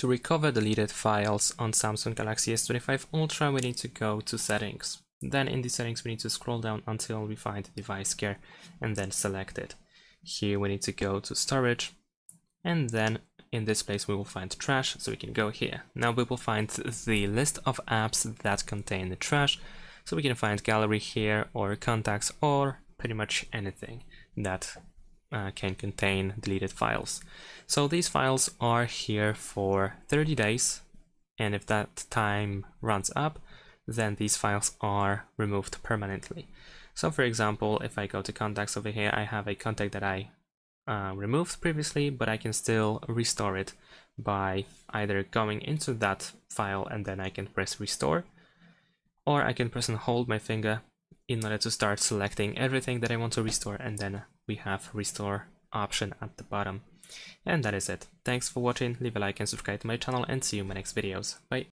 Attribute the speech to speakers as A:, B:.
A: To recover deleted files on Samsung Galaxy S25 Ultra, we need to go to Settings. Then in the settings, we need to scroll down until we find device care and then select it. Here we need to go to storage, and then in this place we will find trash, so we can go here. Now we will find the list of apps that contain the trash, so we can find gallery here or contacts or pretty much anything that can contain deleted files. So these files are here for 30 days, and if that time runs up, then these files are removed permanently. So for example, if I go to contacts over here, I have a contact that I removed previously, but I can still restore it by either going into that file and then I can press restore, or I can press and hold my finger in order to start selecting everything that I want to restore, and then we have restore option at the bottom. And that is it. Thanks for watching, leave a like and subscribe to my channel, and see you in my next videos. Bye!